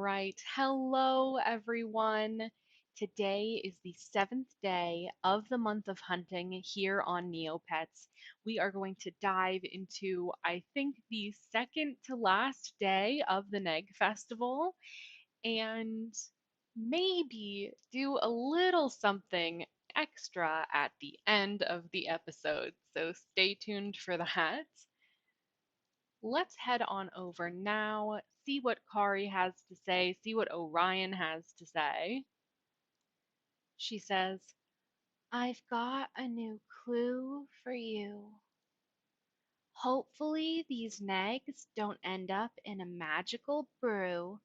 right. Hello, everyone. Today is the seventh day of the month of hunting here on Neopets. We are going to dive into, I think, the second to last day of the Negg Festival and maybe do a little something extra at the end of the episode. So stay tuned for that. Let's head on over now, see what Kari has to say, see what Orion has to say. She says, I've got a new clue for you. Hopefully, these neggs don't end up in a magical brew,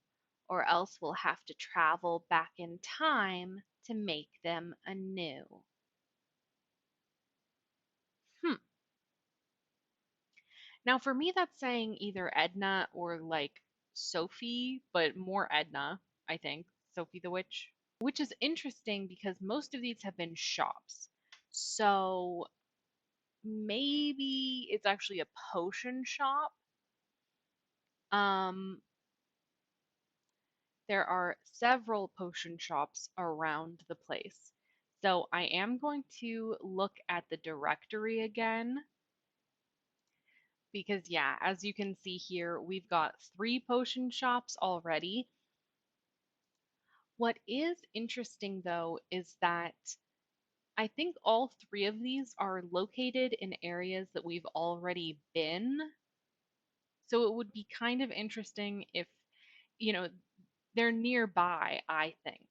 or else we'll have to travel back in time to make them anew. Hmm. Now, for me, that's saying either Edna or like Sophie, but more Edna, I think. Sophie the Witch. Which is interesting because most of these have been shops. So maybe it's actually a potion shop. Um, there are several potion shops around the place. So I am going to look at the directory again because, yeah, as you can see here, we've got 3 potion shops already. What is interesting though is that I think all 3 of these are located in areas that we've already been. So it would be kind of interesting if, you know, they're nearby, I think,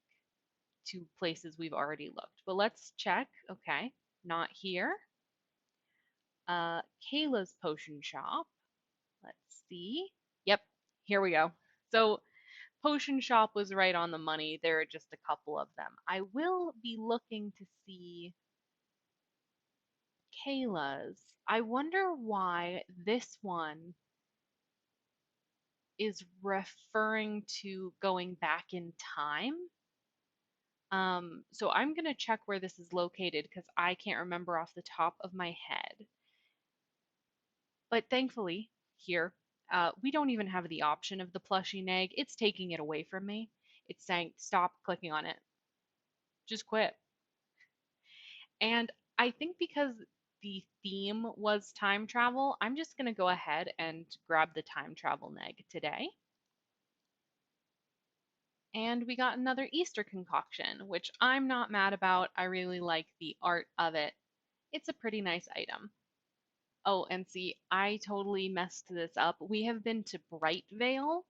to places we've already looked. But let's check. Okay, not here. Kayla's potion shop. Let's see. Yep, here we go. So potion shop was right on the money. There are just a couple of them. I will be looking to see Kayla's. I wonder why this one is referring to going back in time. So I'm going to check where this is located because I can't remember off the top of my head. But thankfully, here, we don't even have the option of the plushie neg. It's taking it away from me. It's saying, stop clicking on it. Just quit. And I think because the theme was time travel, I'm just going to go ahead and grab the time travel neg today. And we got another Easter concoction, which I'm not mad about. I really like the art of it. It's a pretty nice item. Oh, and see, I totally messed this up. We have been to Brightvale,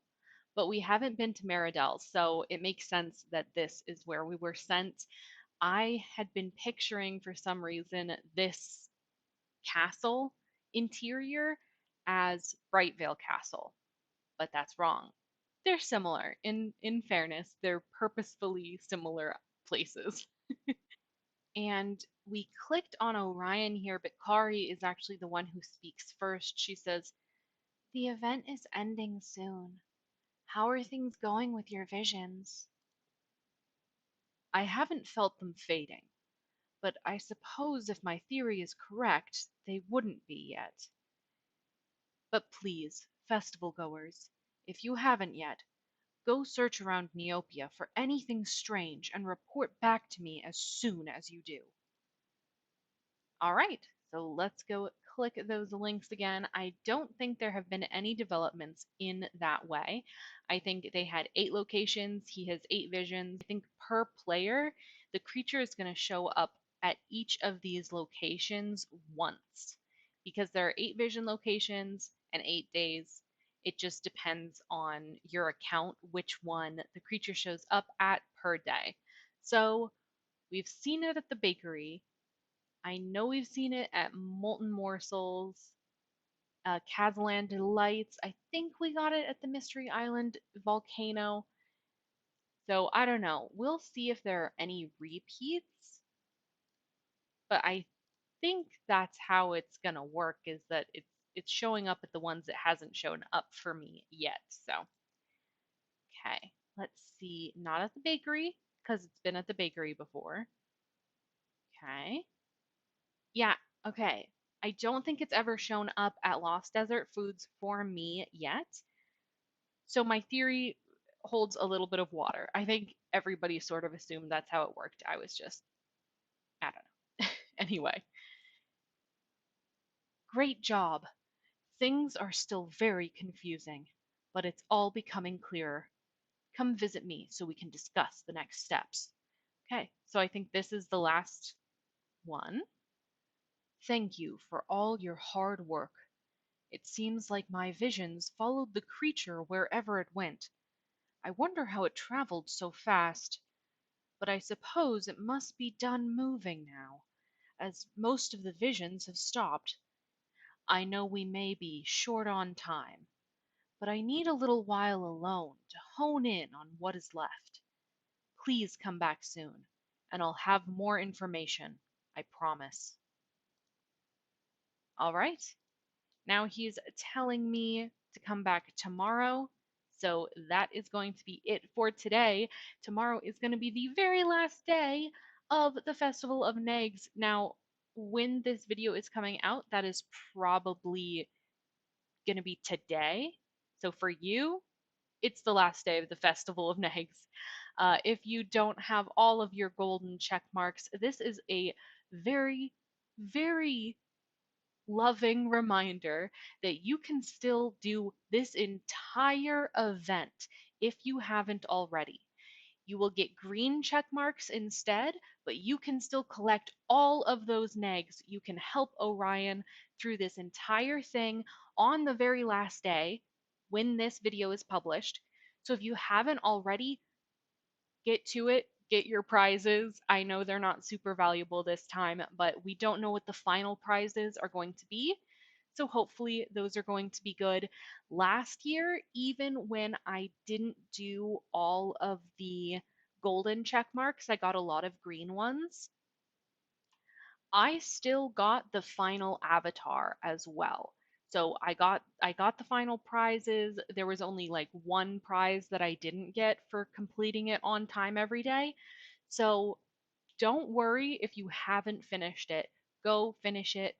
but we haven't been to Meridell, so it makes sense that this is where we were sent. I had been picturing, for some reason, this castle interior as Brightvale Castle, but that's wrong. They're similar. In fairness, they're purposefully similar places. And we clicked on Orion here, but Kari is actually the one who speaks first. She says, the event is ending soon. How are things going with your visions? I haven't felt them fading, but I suppose if my theory is correct, they wouldn't be yet. But please, festival goers, if you haven't yet, go search around Neopia for anything strange and report back to me as soon as you do. All right, so let's go click those links again. I don't think there have been any developments in that way. I think they had 8 locations. He has 8 visions. I think per player, the creature is going to show up at each of these locations once because there are 8 vision locations and 8 days. It just depends on your account which one the creature shows up at per day. So we've seen it at the bakery. I know we've seen it at Molten Morsels, Kazalan Delights. I think we got it at the Mystery Island volcano. So I don't know. We'll see if there are any repeats. But I think that's how it's gonna work is that it's showing up at the ones that hasn't shown up for me yet. So okay, let's see. Not at the bakery because it's been at the bakery before. Okay. Yeah, okay. I don't think it's ever shown up at Lost Desert Foods for me yet. So my theory holds a little bit of water. I think everybody sort of assumed that's how it worked. I was just, I don't know. Anyway, great job. Things are still very confusing, but it's all becoming clearer. Come visit me so we can discuss the next steps. Okay, so I think this is the last one. Thank you for all your hard work. It seems like my visions followed the creature wherever it went. I wonder how it traveled so fast. But I suppose it must be done moving now, as most of the visions have stopped. I know we may be short on time, but I need a little while alone to hone in on what is left. Please come back soon, and I'll have more information, I promise. All right. Now he's telling me to come back tomorrow. So that is going to be it for today. Tomorrow is going to be the very last day of the Festival of Neggs. Now, when this video is coming out, that is probably going to be today. So for you, it's the last day of the Festival of Neggs. If you don't have all of your golden check marks, this is a very, very loving reminder that you can still do this entire event if you haven't already. You will get green check marks instead, but you can still collect all of those neggs. You can help Orion through this entire thing on the very last day when this video is published. So if you haven't already, get to it, get your prizes. I know they're not super valuable this time, but we don't know what the final prizes are going to be. So hopefully those are going to be good. Last year, even when I didn't do all of the golden check marks, I got a lot of green ones. I still got the final avatar as well. So I got the final prizes. There was only like one prize that I didn't get for completing it on time every day. So don't worry if you haven't finished it. Go finish it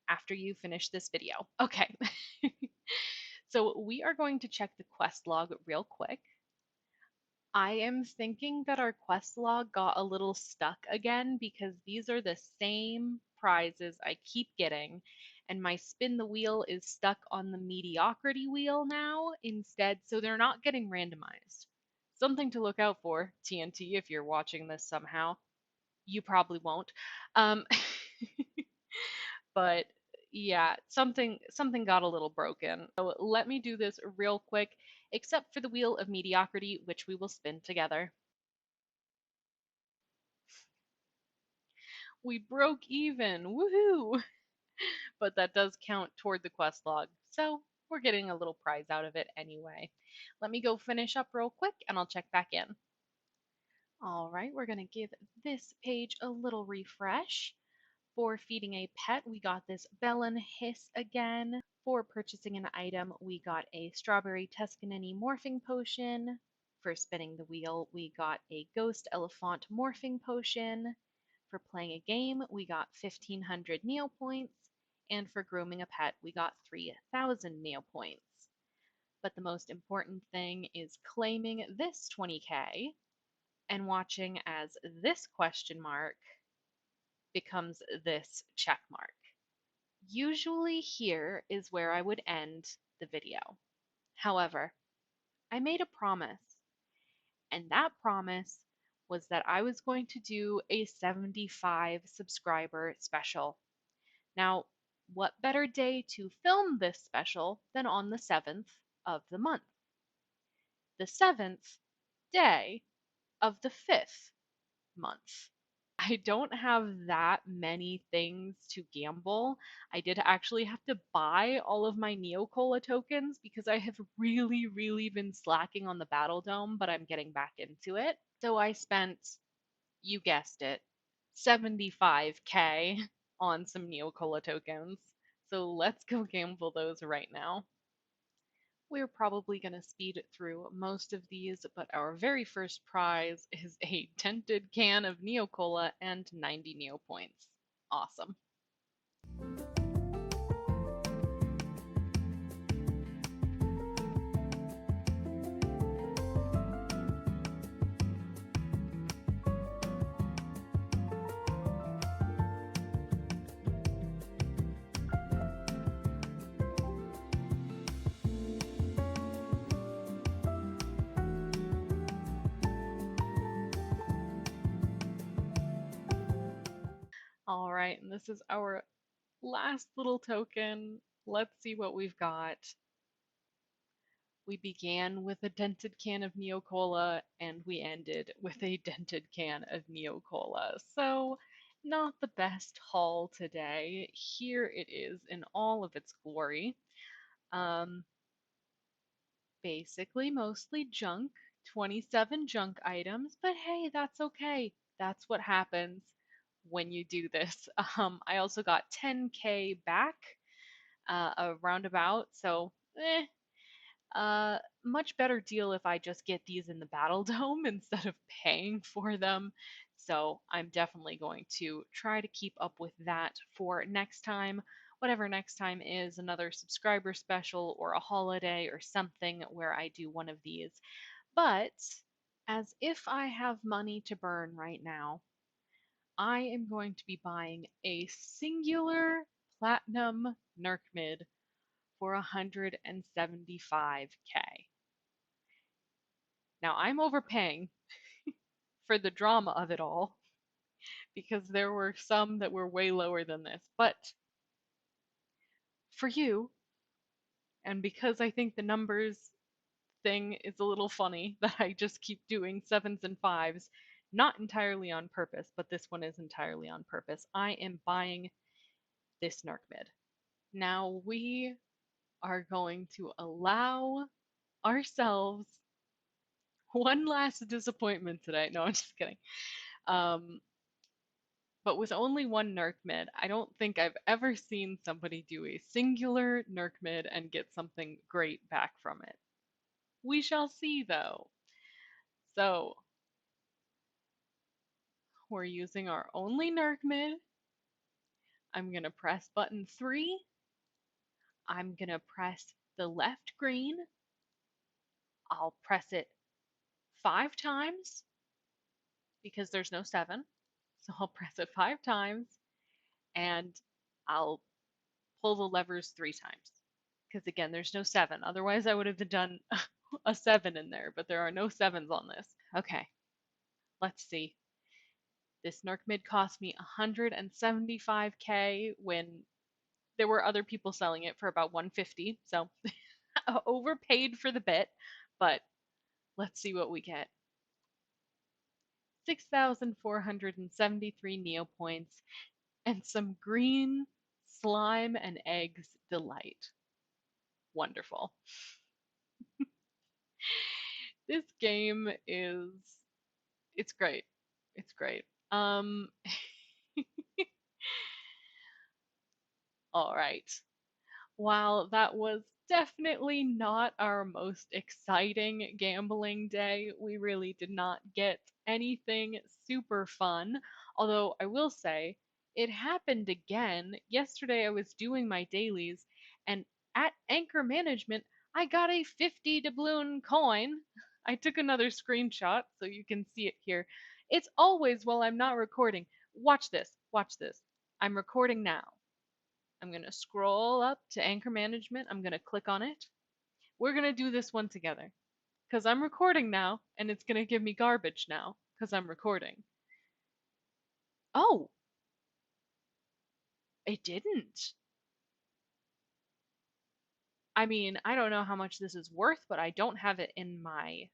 after you finish this video. Okay. So we are going to check the quest log real quick. I am thinking that our quest log got a little stuck again because these are the same prizes I keep getting, and my spin the wheel is stuck on the mediocrity wheel now instead, so they're not getting randomized. Something to look out for, TNT, if you're watching this somehow. You probably won't. Um, but yeah, something got a little broken. So let me do this real quick, except for the wheel of mediocrity, which we will spin together. We broke even, woohoo! But that does count toward the quest log, so we're getting a little prize out of it anyway. Let me go finish up real quick and I'll check back in. All right, we're gonna give this page a little refresh. For feeding a pet, we got this Bell and Hiss again. For purchasing an item, we got a Strawberry Tuscanini Morphing Potion. For spinning the wheel, we got a Ghost Elephant Morphing Potion. For playing a game, we got 1,500 Neopoints. And for grooming a pet, we got 3,000 Neopoints. But the most important thing is claiming this 20k and watching as this question mark becomes this check mark. Usually here is where I would end the video. However, I made a promise, and that promise was that I was going to do a 75 subscriber special. Now, what better day to film this special than on the 7th of the month? The 7th day of the 5th month. I don't have that many things to gamble. I did actually have to buy all of my Neocola tokens because I have really, really been slacking on the Battle Dome, but I'm getting back into it. So I spent, you guessed it, 75k on some Neocola tokens. So let's go gamble those right now. We're probably going to speed through most of these, but our very first prize is a tinted can of Neocola and 90 Neopoints. Awesome. All right, and this is our last little token. Let's see what we've got. We began with a dented can of Neocola and we ended with a dented can of Neocola. So, not the best haul today. Here it is in all of its glory. Um, Basically, mostly junk, 27 junk items, but hey, that's okay. That's what happens when you do this. I also got 10k back, a roundabout, so much better deal if I just get these in the Battle Dome instead of paying for them. So I'm definitely going to try to keep up with that for next time. Whatever next time is, another subscriber special or a holiday or something where I do one of these. But as if I have money to burn right now, I am going to be buying a singular platinum Nerc mid for 175k. Now I'm overpaying for the drama of it all because there were some that were way lower than this. But for you, and because I think the numbers thing is a little funny that I just keep doing sevens and fives, not entirely on purpose, but this one is entirely on purpose. I am buying this Narc mid. Now we are going to allow ourselves one last disappointment today. No, I'm just kidding. Um, but with only one Nerc mid, I don't think I've ever seen somebody do a singular Nerc mid and get something great back from it. We shall see though. So, we're using our only Nerc mid. I'm going to press button 3. I'm going to press the left green. I'll press it 5 times because there's no 7. So I'll press it 5 times and I'll pull the levers 3 times. Because again, there's no 7. Otherwise, I would have done a 7 in there, but there are no 7s on this. Okay, let's see. This Narc mid cost me 175k when there were other people selling it for about 150, so overpaid for the bit, but let's see what we get. 6,473 neopoints and some green slime and eggs delight. Wonderful. This game is it's great. It's great. All right. While that was definitely not our most exciting gambling day, we really did not get anything super fun. Although I will say, it happened again. Yesterday I was doing my dailies, and at Anchor Management, I got a 50 doubloon coin. I took another screenshot so you can see it here. It's always while I'm not recording. Watch this. Watch this. I'm recording now. I'm going to scroll up to Anchor Management. I'm going to click on it. We're going to do this one together because I'm recording now and it's going to give me garbage now because I'm recording. Oh, it didn't. I mean, I don't know how much this is worth, but I don't have it in my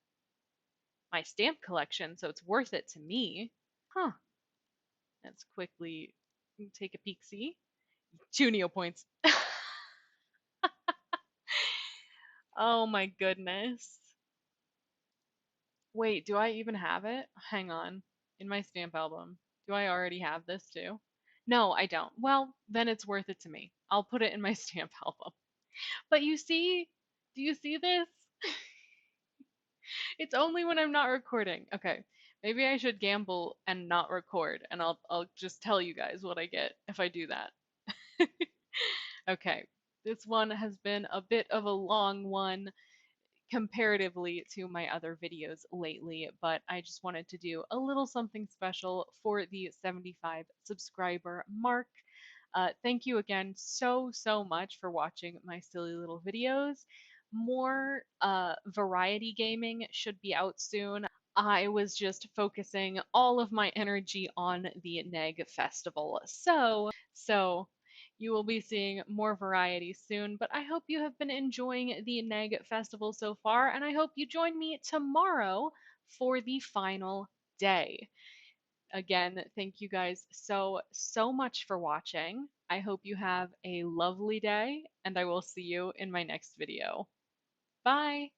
stamp collection, so it's worth it to me. Huh. Let's quickly take a peek see. 2 neo points. Oh my goodness. Wait, do I even have it? Hang on. In my stamp album. Do I already have this too? No, I don't. Well, then it's worth it to me. I'll put it in my stamp album. But you see, do you see this? It's only when I'm not recording. Okay. Maybe I should gamble and not record and I'll just tell you guys what I get if I do that. Okay. This one has been a bit of a long one comparatively to my other videos lately, but I just wanted to do a little something special for the 75 subscriber mark. Thank you again so much for watching my silly little videos. More variety gaming should be out soon. I was just focusing all of my energy on the Negg Festival. So you will be seeing more variety soon, but I hope you have been enjoying the Negg Festival so far, and I hope you join me tomorrow for the final day. Again, thank you guys so much for watching. I hope you have a lovely day, and I will see you in my next video. Bye!